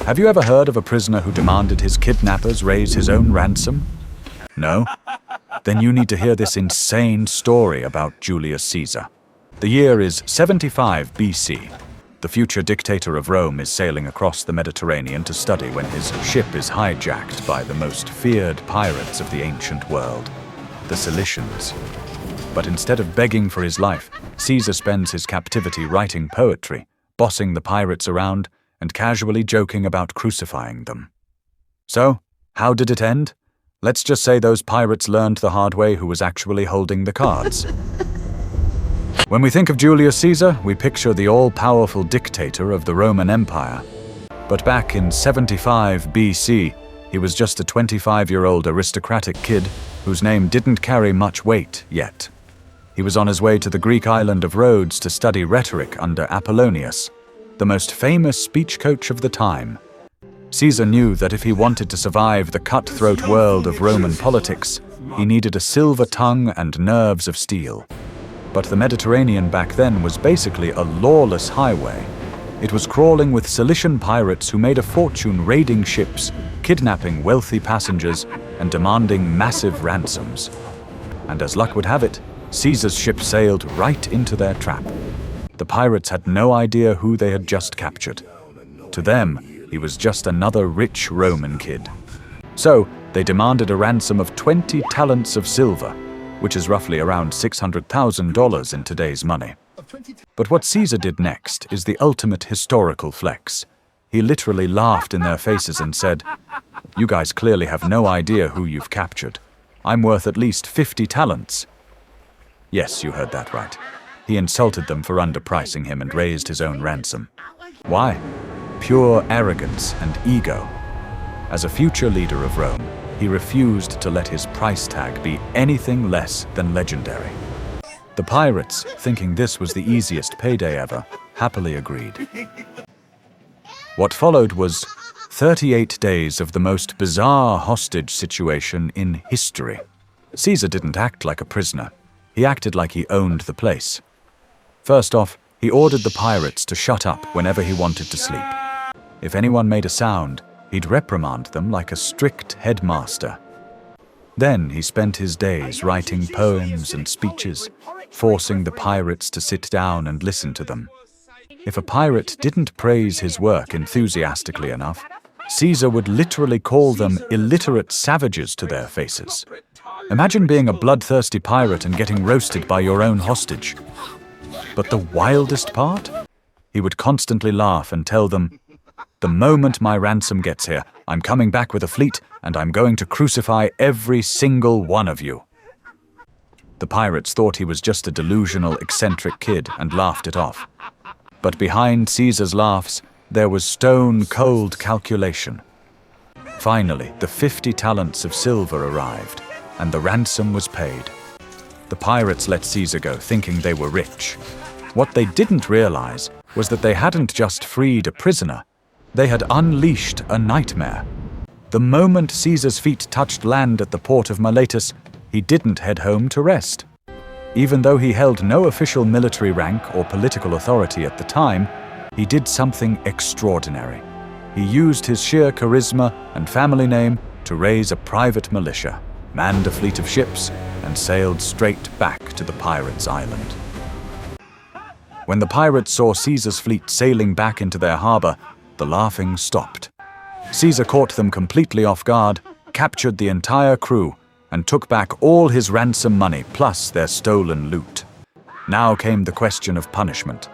Have you ever heard of a prisoner who demanded his kidnappers raise his own ransom? No? Then you need to hear this insane story about Julius Caesar. The year is 75 BC. The future dictator of Rome is sailing across the Mediterranean to study when his ship is hijacked by the most feared pirates of the ancient world, the Cilicians. But instead of begging for his life, Caesar spends his captivity writing poetry, bossing the pirates around, and casually joking about crucifying them. So, how did it end? Let's just say those pirates learned the hard way who was actually holding the cards. When we think of Julius Caesar, we picture the all-powerful dictator of the Roman Empire. But back in 75 BC, he was just a 25-year-old aristocratic kid whose name didn't carry much weight yet. He was on his way to the Greek island of Rhodes to study rhetoric under Apollonius, the most famous speech coach of the time. Caesar knew that if he wanted to survive the cutthroat world of Roman politics, he needed a silver tongue and nerves of steel. But the Mediterranean back then was basically a lawless highway. It was crawling with Cilician pirates who made a fortune raiding ships, kidnapping wealthy passengers, and demanding massive ransoms. And as luck would have it, Caesar's ship sailed right into their trap. The pirates had no idea who they had just captured. To them, he was just another rich Roman kid. So, they demanded a ransom of 20 talents of silver, which is roughly around $600,000 in today's money. But what Caesar did next is the ultimate historical flex. He literally laughed in their faces and said, "You guys clearly have no idea who you've captured. I'm worth at least 50 talents. Yes, you heard that right. He insulted them for underpricing him and raised his own ransom. Why? Pure arrogance and ego. As a future leader of Rome, he refused to let his price tag be anything less than legendary. The pirates, thinking this was the easiest payday ever, happily agreed. What followed was 38 days of the most bizarre hostage situation in history. Caesar didn't act like a prisoner. He acted like he owned the place. First off, he ordered the pirates to shut up whenever he wanted to sleep. If anyone made a sound, he'd reprimand them like a strict headmaster. Then he spent his days writing poems and speeches, forcing the pirates to sit down and listen to them. If a pirate didn't praise his work enthusiastically enough, Caesar would literally call them illiterate savages to their faces. Imagine being a bloodthirsty pirate and getting roasted by your own hostage. But the wildest part? He would constantly laugh and tell them, "The moment my ransom gets here, I'm coming back with a fleet and I'm going to crucify every single one of you." The pirates thought he was just a delusional, eccentric kid and laughed it off. But behind Caesar's laughs, there was stone-cold calculation. Finally, the 50 talents of silver arrived, and the ransom was paid. The pirates let Caesar go, thinking they were rich. What they didn't realize was that they hadn't just freed a prisoner, they had unleashed a nightmare. The moment Caesar's feet touched land at the port of Miletus, he didn't head home to rest. Even though he held no official military rank or political authority at the time, he did something extraordinary. He used his sheer charisma and family name to raise a private militia, manned a fleet of ships, and sailed straight back to the pirates' island. When the pirates saw Caesar's fleet sailing back into their harbor, the laughing stopped. Caesar caught them completely off guard, captured the entire crew, and took back all his ransom money plus their stolen loot. Now came the question of punishment.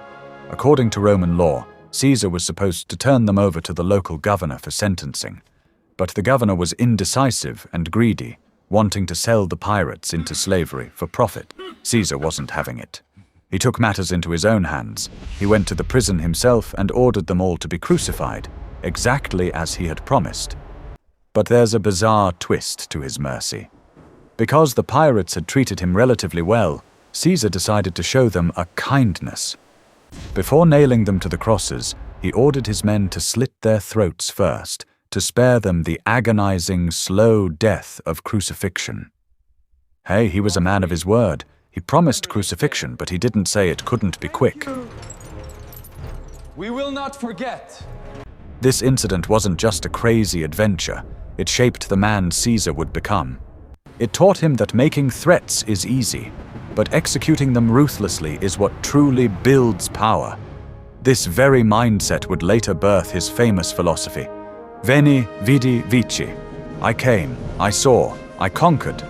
According to Roman law, Caesar was supposed to turn them over to the local governor for sentencing. But the governor was indecisive and greedy, wanting to sell the pirates into slavery for profit. Caesar wasn't having it. He took matters into his own hands. He went to the prison himself and ordered them all to be crucified, exactly as he had promised. But there's a bizarre twist to his mercy. Because the pirates had treated him relatively well, Caesar decided to show them a kindness. Before nailing them to the crosses, he ordered his men to slit their throats first, to spare them the agonizing, slow death of crucifixion. Hey, he was a man of his word. He promised crucifixion, but he didn't say it couldn't be quick. We will not forget. This incident wasn't just a crazy adventure, it shaped the man Caesar would become. It taught him that making threats is easy, but executing them ruthlessly is what truly builds power. This very mindset would later birth his famous philosophy, Veni, Vidi, Vici. I came, I saw, I conquered.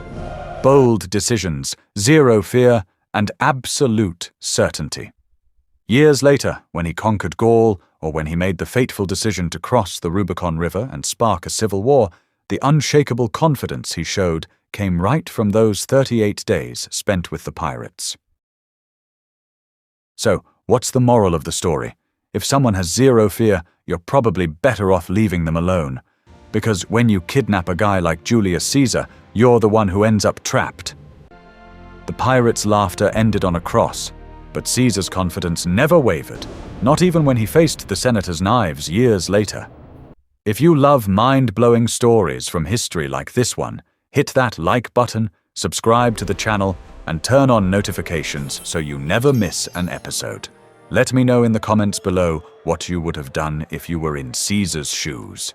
Bold decisions, zero fear, and absolute certainty. Years later, when he conquered Gaul, or when he made the fateful decision to cross the Rubicon River and spark a civil war, the unshakable confidence he showed came right from those 38 days spent with the pirates. So, what's the moral of the story? If someone has zero fear, you're probably better off leaving them alone. Because when you kidnap a guy like Julius Caesar, you're the one who ends up trapped. The pirates' laughter ended on a cross, but Caesar's confidence never wavered, not even when he faced the senators' knives years later. If you love mind-blowing stories from history like this one, hit that like button, subscribe to the channel, and turn on notifications so you never miss an episode. Let me know in the comments below what you would have done if you were in Caesar's shoes.